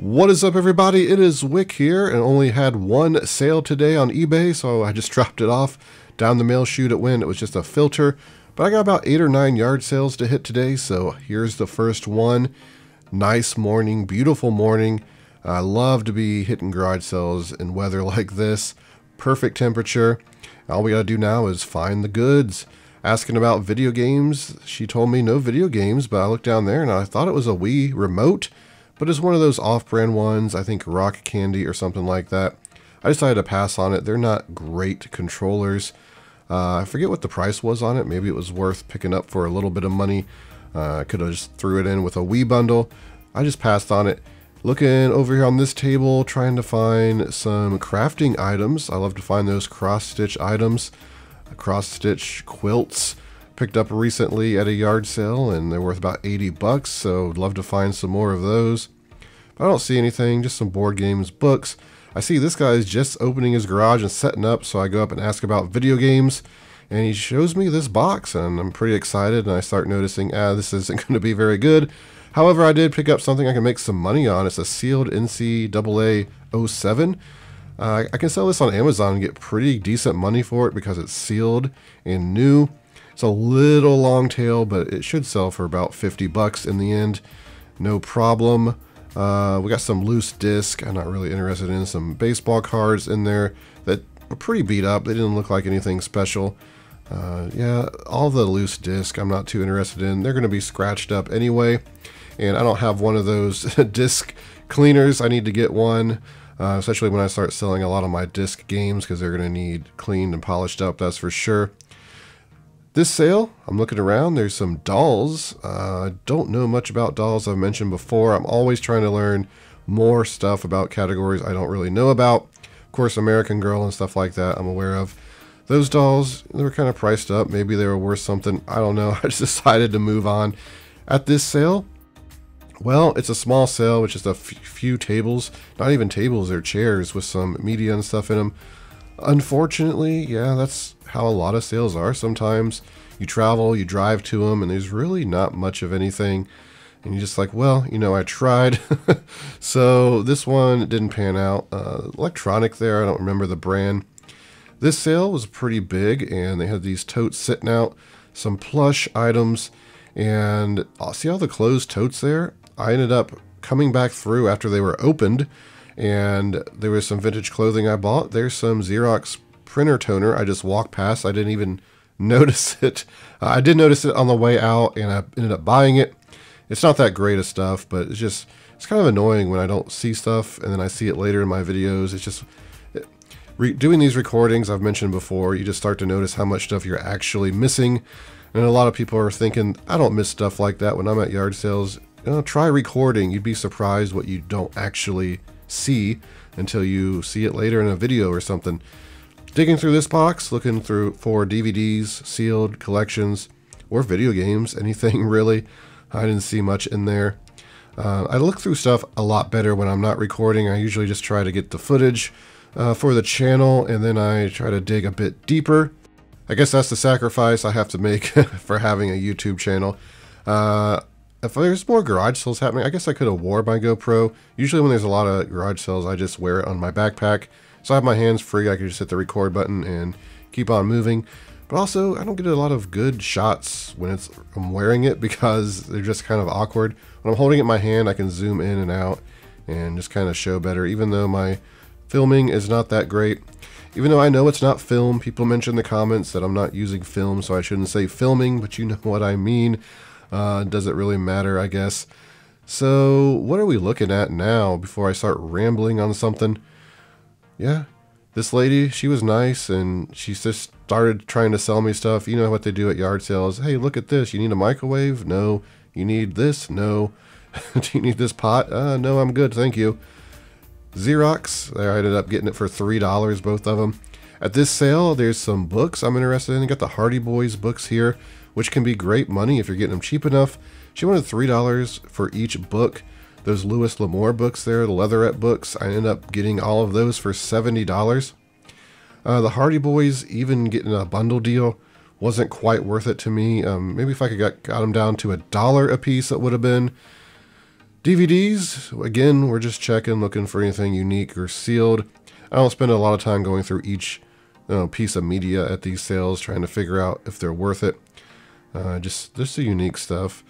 What is up, everybody? It is Wick here, and only had one sale today on eBay, so I just dropped it off down the mail chute. It went. It was just a filter, but I got about 8 or 9 yard sales to hit today, so here's the first one. Nice morning, beautiful morning. I love to be hitting garage sales in weather like this. Perfect temperature. All we gotta do now is find the goods. Asking about video games, she told me no video games, but I looked down there and I thought it was a Wii remote. But it's one of those off-brand ones, I think Rock Candy or something like that. I decided to pass on it. They're not great controllers. I forget what the price was on it. Maybe it was worth picking up for a little bit of money. I could have just threw it in with a Wii bundle. I just passed on it. Looking over here on this table, trying to find some crafting items. I love to find those cross-stitch items. Cross-stitch quilts. Picked up recently at a yard sale and they're worth about 80 bucks, so I'd love to find some more of those. But I don't see anything, just some board games, books. I see this guy is just opening his garage and setting up, so I go up and ask about video games, and he shows me this box, and I'm pretty excited, and I start noticing, this isn't going to be very good. However, I did pick up something I can make some money on. It's a sealed NCAA 07. I can sell this on Amazon and get pretty decent money for it because it's sealed and new. It's a little long tail, but it should sell for about 50 bucks in the end. No problem. We got some loose disc. I'm not really interested in some baseball cards in there that were pretty beat up. They didn't look like anything special. Yeah, all the loose disc I'm not too interested in. They're going to be scratched up anyway. And I don't have one of those disc cleaners. I need to get one, especially when I start selling a lot of my disc games because they're going to need cleaned and polished up, that's for sure. This sale, I'm looking around, there's some dolls. I don't know much about dolls. I've mentioned before. I'm always trying to learn more stuff about categories I don't really know about. Of course, American Girl and stuff like that I'm aware of. Those dolls, they were kind of priced up. Maybe they were worth something. I don't know. I just decided to move on. At this sale, well, it's a small sale with just a few tables. Not even tables, they're chairs with some media and stuff in them. Unfortunately, yeah, that's how a lot of sales are. Sometimes you travel, you drive to them, and there's really not much of anything. And you're just like, well, you know, I tried. So this one didn't pan out. Electronic there, I don't remember the brand. This sale was pretty big, and they had these totes sitting out, some plush items, and see all the closed totes there? I ended up coming back through after they were opened, and there was some vintage clothing I bought. There's some Xerox printer toner I just walked past. I didn't even notice it. I did notice it on the way out, and I ended up buying it. It's not that great of stuff, but it's kind of annoying when I don't see stuff and then I see it later in my videos. It's just doing these recordings I've mentioned before, you just start to notice how much stuff you're actually missing. And a lot of people are thinking, I don't miss stuff like that when I'm at yard sales. Try recording. You'd be surprised what you don't actually see until you see it later in a video or something. Digging through this box, looking through for DVDs, sealed collections, or video games, anything really. I didn't see much in there. I look through stuff a lot better when I'm not recording. I usually just try to get the footage for the channel, and then I try to dig a bit deeper. I guess that's the sacrifice I have to make for having a YouTube channel. If there's more garage sales happening, I guess I could have wore my GoPro. Usually when there's a lot of garage sales, I just wear it on my backpack. So I have my hands free. I can just hit the record button and keep on moving. But also, I don't get a lot of good shots when I'm wearing it because they're just kind of awkward. When I'm holding it in my hand, I can zoom in and out and just kind of show better, even though my filming is not that great. Even though I know it's not film, people mention in the comments that I'm not using film, so I shouldn't say filming, but you know what I mean. Doesn't really matter, I guess. So what are we looking at now before I start rambling on something? Yeah, this lady, she was nice, and she just started trying to sell me stuff. You know what they do at yard sales. Hey, look at this. You need a microwave? No. You need this? No. Do you need this pot? No, I'm good, thank you. Xerox, I ended up getting it for $3, both of them. At this sale, there's some books I'm interested in. You got the Hardy Boys books here, which can be great money if you're getting them cheap enough. She wanted $3 for each book. Those Louis L'Amour books there, the leatherette books, I ended up getting all of those for $70. The Hardy Boys, even getting a bundle deal, wasn't quite worth it to me. Maybe if I could got them down to $1 a piece, it would have been. DVDs, again, we're just checking, looking for anything unique or sealed. I don't spend a lot of time going through each piece of media at these sales, trying to figure out if they're worth it. Just the unique stuff.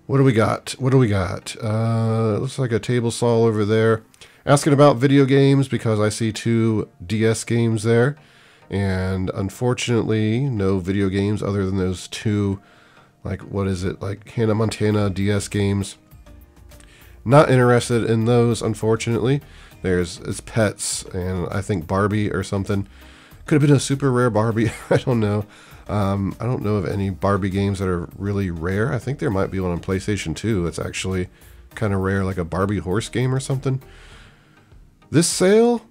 What do we got? What do we got? Looks like a table saw over there. Asking about video games because I see 2 DS games there. And unfortunately, no video games other than those 2, like, what is it? Like Hannah Montana DS games. Not interested in those, unfortunately. It's pets, and I think Barbie or something. Could have been a super rare Barbie. I don't know. I don't know of any Barbie games that are really rare. I think there might be one on PlayStation 2 that's actually kind of rare, like a Barbie horse game or something. This sale,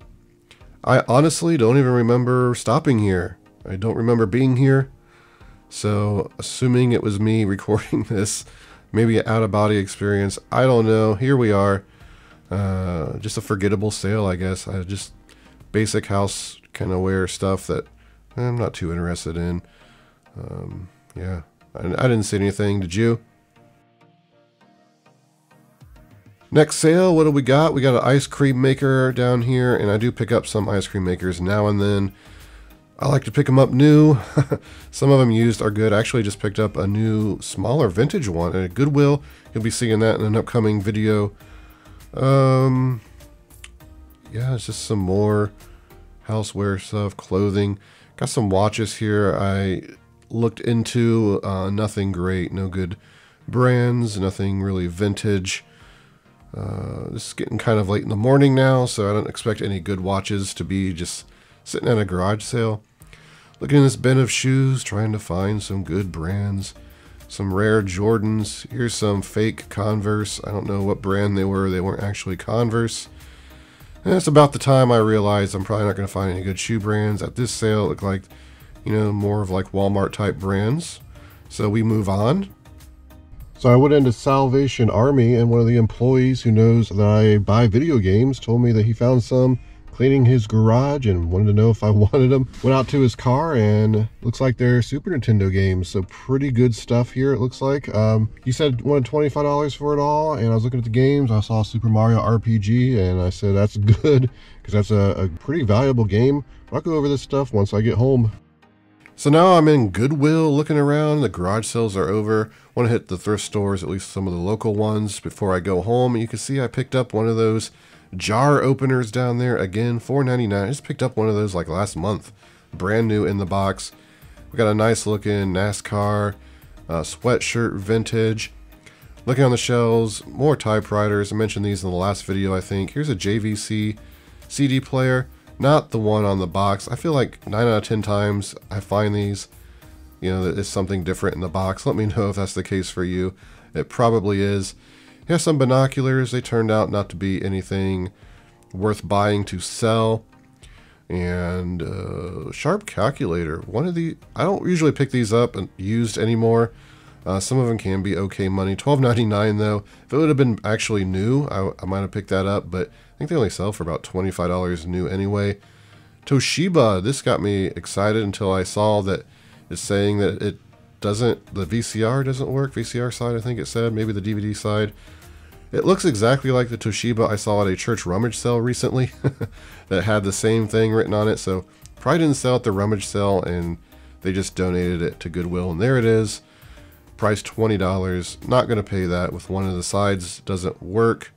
I honestly don't even remember stopping here. I don't remember being here. So, assuming it was me recording this, maybe an out-of-body experience, I don't know. Here we are. Just a forgettable sale, I guess. Just basic house kind of wear stuff that I'm not too interested in. Yeah, I didn't see anything. Did you? Next sale, what do we got? We got an ice cream maker down here, and I do pick up some ice cream makers now and then. I like to pick them up new. Some of them used are good. I actually just picked up a new, smaller vintage one at Goodwill. You'll be seeing that in an upcoming video. Yeah, it's just some more houseware stuff, clothing. Got some watches here I looked into. Nothing great, no good brands, nothing really vintage. This is getting kind of late in the morning now, so I don't expect any good watches to be just sitting at a garage sale. Looking in this bin of shoes, trying to find some good brands. Some rare Jordans. Here's some fake Converse. I don't know what brand they were. They weren't actually Converse. And it's about the time I realized I'm probably not going to find any good shoe brands. At this sale, it looked like, you know, more of like Walmart type brands. So we move on. So I went into Salvation Army, and one of the employees who knows that I buy video games told me that he found some cleaning his garage and wanted to know if I wanted them. Went out to his car, and looks like they're Super Nintendo games, so pretty good stuff here, it looks like. He said wanted $25 for it all, and I was looking at the games. I saw Super Mario RPG, and I said that's good, because that's a pretty valuable game. I'll go over this stuff once I get home. So now I'm in Goodwill looking around. The garage sales are over. Want to hit the thrift stores, at least some of the local ones, before I go home. And you can see I picked up one of those jar openers down there. Again, $4.99. I just picked up one of those like last month. Brand new in the box. We got a nice looking NASCAR sweatshirt vintage. Looking on the shelves, more typewriters. I mentioned these in the last video, I think. Here's a JVC CD player. Not the one on the box. I feel like 9 out of 10 times I find these, you know, there's something different in the box. Let me know if that's the case for you. It probably is. Here's some binoculars. They turned out not to be anything worth buying to sell. And sharp calculator. One of the, I don't usually pick these up and used anymore. Some of them can be okay money. $12.99 though. If it would have been actually new, I might have picked that up, but I think they only sell for about $25 new anyway. Toshiba, this got me excited until I saw that it's saying that it doesn't, the VCR doesn't work. VCR side, I think it said, maybe the DVD side. It looks exactly like the Toshiba I saw at a church rummage sale recently that had the same thing written on it. So probably didn't sell at the rummage sale, and they just donated it to Goodwill, and there it is. Price $20. Not going to pay that with one of the sides. Doesn't work.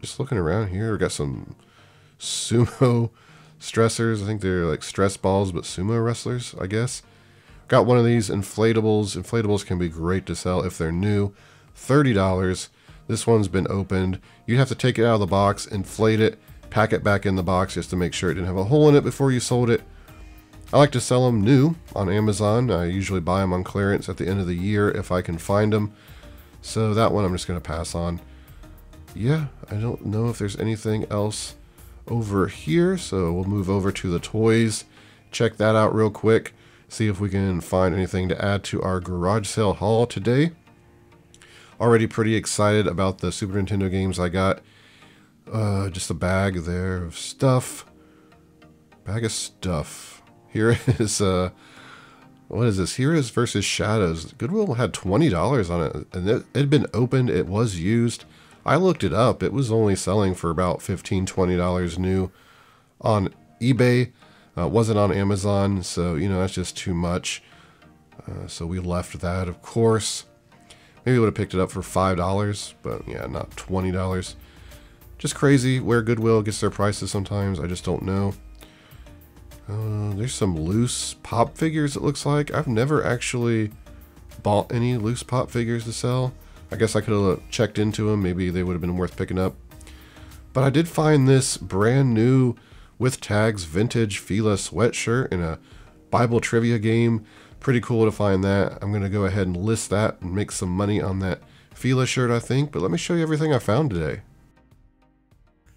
Just looking around here, we got some sumo stressors. I think they're like stress balls, but sumo wrestlers, I guess. Got one of these inflatables. Inflatables can be great to sell if they're new. $30. This one's been opened. You have to take it out of the box, inflate it, pack it back in the box just to make sure it didn't have a hole in it before you sold it. I like to sell them new on Amazon. I usually buy them on clearance at the end of the year if I can find them. So that one I'm just going to pass on. Yeah, I don't know if there's anything else over here. So we'll move over to the toys. Check that out real quick. See if we can find anything to add to our garage sale haul today. Already pretty excited about the Super Nintendo games I got. Just a bag there of stuff. Bag of stuff. Here is What is this? Heroes versus Shadows. Goodwill had $20 on it, and it had been opened. It was used. I looked it up. It was only selling for about $15, $20 new on eBay. It wasn't on Amazon, so, you know, that's just too much. So we left that, of course. Maybe we would have picked it up for $5, but yeah, not $20. Just crazy where Goodwill gets their prices sometimes. I just don't know. There's some loose pop figures, it looks like. I've never actually bought any loose pop figures to sell. I guess I could have checked into them. Maybe they would have been worth picking up. But I did find this brand new with tags vintage Fila sweatshirt in a Bible trivia game. Pretty cool to find that. I'm going to go ahead and list that and make some money on that Fila shirt, I think. But let me show you everything I found today.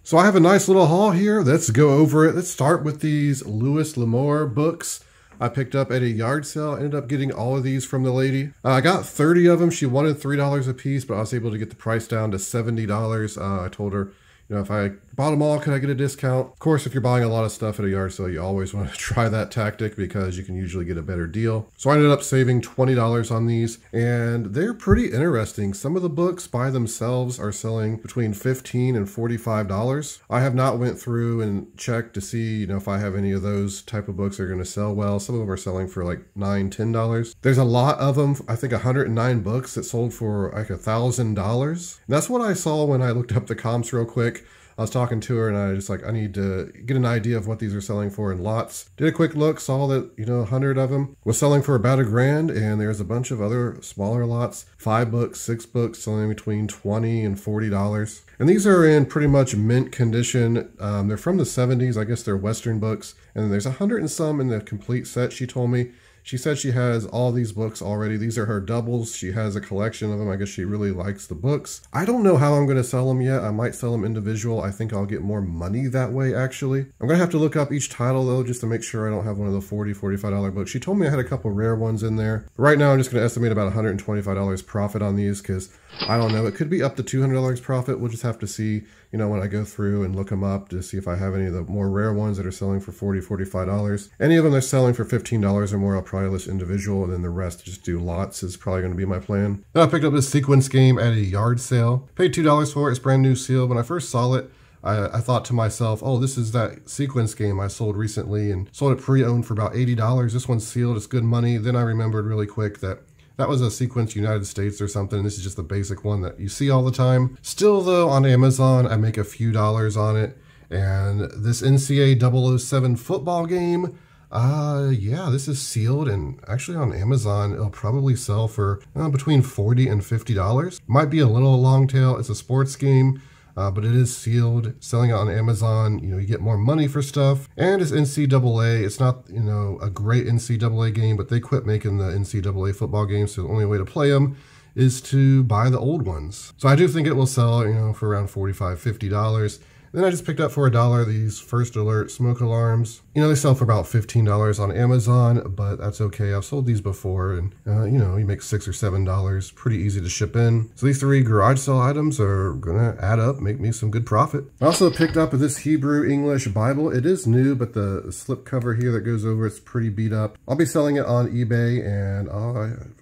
So I have a nice little haul here. Let's go over it. Let's start with these Louis L'Amour books I picked up at a yard sale. I ended up getting all of these from the lady. I got 30 of them. She wanted $3 a piece, but I was able to get the price down to $70. I told her, you know, if I bought them all, could I get a discount? Of course, if you're buying a lot of stuff at a yard sale, you always want to try that tactic because you can usually get a better deal. So I ended up saving $20 on these, and they're pretty interesting. Some of the books by themselves are selling between $15 and $45. I have not went through and checked to see, you know, if I have any of those type of books that are going to sell well. Some of them are selling for like $9, $10. There's a lot of them. I think 109 books that sold for like $1,000. That's what I saw when I looked up the comps real quick. I was talking to her and I just like, I need to get an idea of what these are selling for in lots. Did a quick look, saw that, you know, 100 of them was selling for about $1,000, and there's a bunch of other smaller lots, 5 books, 6 books selling between $20 and $40. And these are in pretty much mint condition. They're from the 70s. I guess they're Western books. And there's 100 and some in the complete set, she told me. She said she has all these books already. These are her doubles. She has a collection of them. I guess she really likes the books. I don't know how I'm going to sell them yet. I might sell them individual. I think I'll get more money that way, actually. I'm going to have to look up each title, though, just to make sure I don't have one of the $40, $45 books. She told me I had a couple rare ones in there. Right now, I'm just going to estimate about $125 profit on these because I don't know. It could be up to $200 profit. We'll just have to see, you know, when I go through and look them up to see if I have any of the more rare ones that are selling for $40, $45. Any of them they're selling for $15 or more, I'll probably list individual, and then the rest just do lots is probably going to be my plan. Then I picked up this sequence game at a yard sale. Paid $2 for it. It's brand new sealed. When I first saw it, I thought to myself, oh, this is that sequence game I sold recently and sold it pre-owned for about $80. This one's sealed. It's good money. Then I remembered really quick that that was a Sequence United States or something. This is just the basic one that you see all the time. Still, though, on Amazon, I make a few dollars on it. And this NCAA 007 football game, yeah, this is sealed. And actually on Amazon, it'll probably sell for between $40 and $50. Might be a little long tail. It's a sports game. But it is sealed, selling it on Amazon. You know, you get more money for stuff. And it's NCAA. It's not, you know, a great NCAA game, but they quit making the NCAA football games. So the only way to play them is to buy the old ones. So I do think it will sell, you know, for around $45, $50. Then I just picked up for $1 these First Alert smoke alarms. You know, they sell for about $15 on Amazon, but that's okay. I've sold these before, and you know, you make $6 or $7. Pretty easy to ship in. So these 3 garage sale items are gonna add up, make me some good profit. I also picked up this Hebrew English Bible. It is new, but the slip cover here that goes over it's pretty beat up. I'll be selling it on eBay, and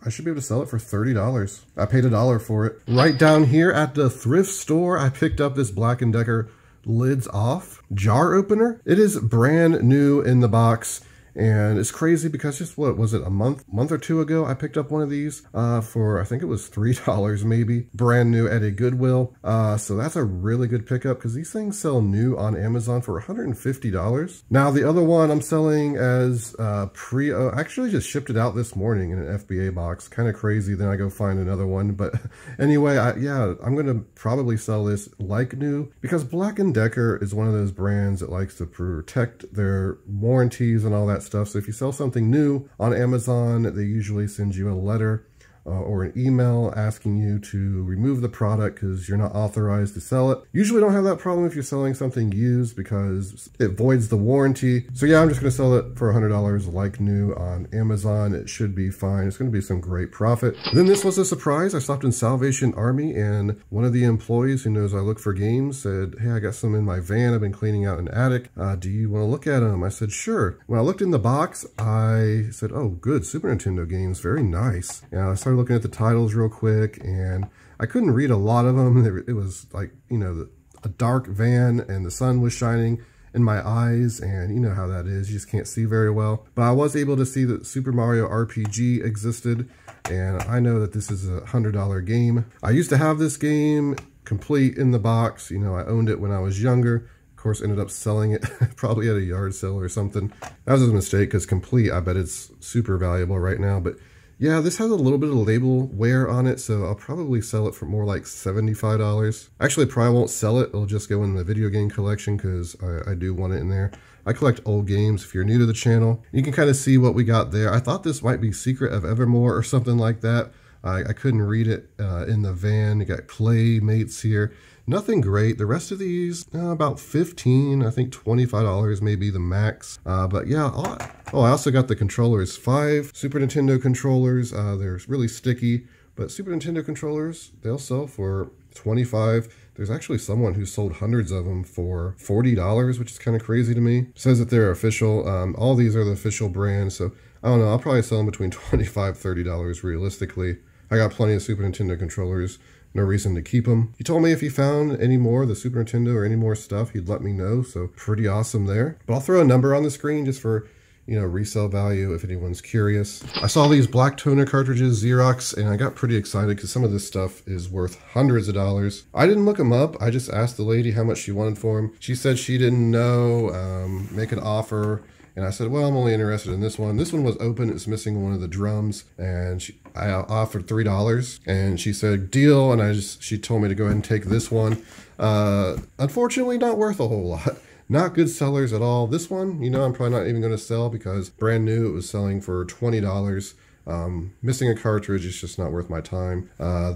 I should be able to sell it for $30. I paid $1 for it. Right down here at the thrift store, I picked up this Black & Decker lids off jar opener. It is brand new in the box, and it's crazy because just what was it, a month or two ago I picked up one of these for I think it was $3 maybe, brand new at a Goodwill. So that's a really good pickup because these things sell new on Amazon for $150. Now the other one I'm selling as actually just shipped it out this morning in an FBA box. Kind of crazy. Then I go find another one, but anyway, yeah, I'm gonna probably sell this like new because Black & Decker is one of those brands that likes to protect their warranties and all that stuff. So if you sell something new on Amazon, they usually send you a letter or an email asking you to remove the product because you're not authorized to sell it. Usually don't have that problem if you're selling something used because it voids the warranty. So yeah, I'm just going to sell it for $100 like new on Amazon. It should be fine. It's going to be some great profit. And then this was a surprise. I stopped in Salvation Army and one of the employees who knows I look for games said, hey, I got some in my van. I've been cleaning out an attic. Do you want to look at them? I said, sure. When I looked in the box, I said, oh, good, Super Nintendo games, very nice. And I started looking at the titles real quick and I couldn't read a lot of them. It was like, you know, a dark van and the sun was shining in my eyes, and you know how that is, you just can't see very well. But I was able to see that Super Mario RPG existed, and I know that this is a $100 game. I used to have this game complete in the box. You know, I owned it when I was younger. Of course, ended up selling it probably at a yard sale or something. That was a mistake because complete, I bet it's super valuable right now. But yeah, this has a little bit of label wear on it, so I'll probably sell it for more like $75. Actually, probably won't sell it. It'll just go in the video game collection because I do want it in there. I collect old games. If you're new to the channel, you can kind of see what we got there. I thought this might be Secret of Evermore or something like that. I couldn't read it in the van. You got Playmates here. Nothing great. The rest of these, about $15, I think $25 may be the max. But yeah, oh, I also got the controllers. 5 Super Nintendo controllers. They're really sticky, but Super Nintendo controllers, they'll sell for $25. There's actually someone who sold hundreds of them for $40, which is kind of crazy to me. It says that they're official. All these are the official brands, so I don't know. I'll probably sell them between $25, $30 realistically. I got plenty of Super Nintendo controllers. No reason to keep them. He told me if he found any more of the Super Nintendo or any more stuff, he'd let me know. So pretty awesome there. But I'll throw a number on the screen just for, you know, resale value if anyone's curious. I saw these black toner cartridges, Xerox, and I got pretty excited because some of this stuff is worth hundreds of dollars. I didn't look them up. I just asked the lady how much she wanted for them. She said she didn't know, make an offer. And I said, well, I'm only interested in this one. This one was open. It's missing one of the drums. And I offered $3. And she said, deal. And she told me to go ahead and take this one. Unfortunately, not worth a whole lot. Not good sellers at all. This one, you know, I'm probably not even going to sell because brand new, it was selling for $20. Missing a cartridge is just not worth my time.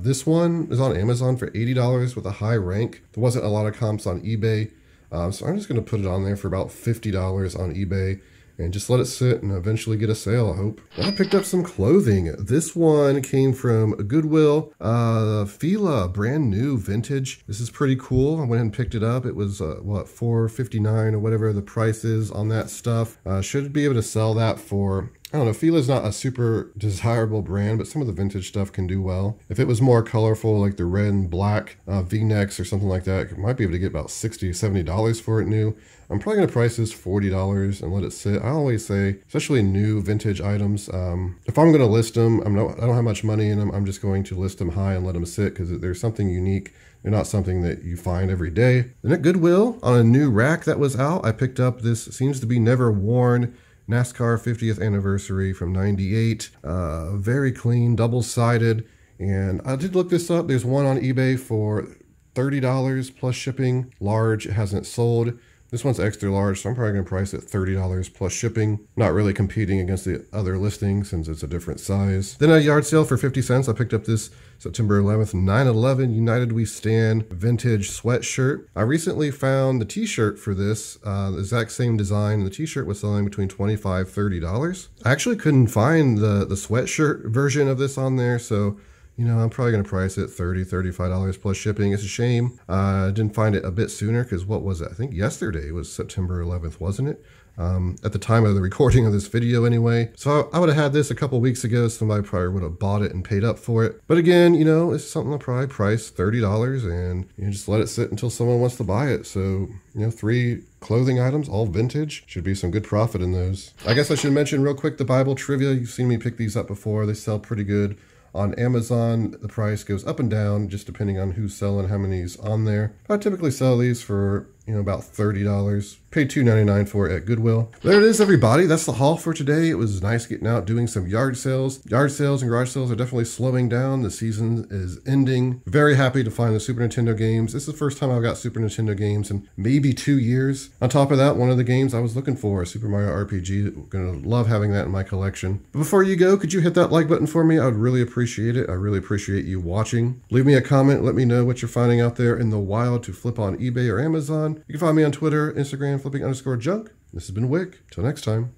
This one is on Amazon for $80 with a high rank. There wasn't a lot of comps on eBay. So I'm just going to put it on there for about $50 on eBay and just let it sit and eventually get a sale, I hope. And I picked up some clothing. This one came from Goodwill, Fila, brand new, vintage. This is pretty cool. I went ahead and picked it up. It was, what, $4.59 or whatever the price is on that stuff. Should be able to sell that for, I don't know, Fila's not a super desirable brand, but some of the vintage stuff can do well. If it was more colorful, like the red and black V-necks or something like that, I might be able to get about $60, $70 for it new. I'm probably going to price this $40 and let it sit. I always say, especially new vintage items, if I'm going to list them, I don't have much money in them. I'm just going to list them high and let them sit because there's something unique. They're not something that you find every day. Then at Goodwill, on a new rack that was out, I picked up this, seems to be never worn, NASCAR 50th anniversary from '98. Very clean, double-sided. And I did look this up. There's one on eBay for $30 plus shipping. Large, it hasn't sold. This one's extra large, so I'm probably going to price it $30 plus shipping. Not really competing against the other listings since it's a different size. Then at a yard sale for 50 cents, I picked up this September 11th 9/11 United We Stand vintage sweatshirt. I recently found the t-shirt for this, the exact same design. The t-shirt was selling between $25, $30. I actually couldn't find the sweatshirt version of this on there, so you know, I'm probably going to price it $30, $35 plus shipping. It's a shame. I didn't find it a bit sooner because what was it? I think yesterday was September 11th, wasn't it? At the time of the recording of this video anyway. So I would have had this a couple weeks ago. Somebody probably would have bought it and paid up for it. But again, you know, it's something I'll probably price $30 and you know, just let it sit until someone wants to buy it. So, you know, 3 clothing items, all vintage. Should be some good profit in those. I guess I should mention real quick the Bible trivia. You've seen me pick these up before. They sell pretty good. On Amazon, the price goes up and down just depending on who's selling, how many's on there. I typically sell these for, about $30. Paid $2.99 for it at Goodwill. There it is, everybody. That's the haul for today. It was nice getting out doing some yard sales. Yard sales and garage sales are definitely slowing down. The season is ending. Very happy to find the Super Nintendo games. This is the first time I've got Super Nintendo games in maybe 2 years. On top of that, one of the games I was looking for, Super Mario RPG. Gonna love having that in my collection. But before you go, could you hit that like button for me? I would really appreciate it. I really appreciate you watching. Leave me a comment. Let me know what you're finding out there in the wild to flip on eBay or Amazon. You can find me on Twitter, Instagram, flipping_junk. This has been Wick. Till next time.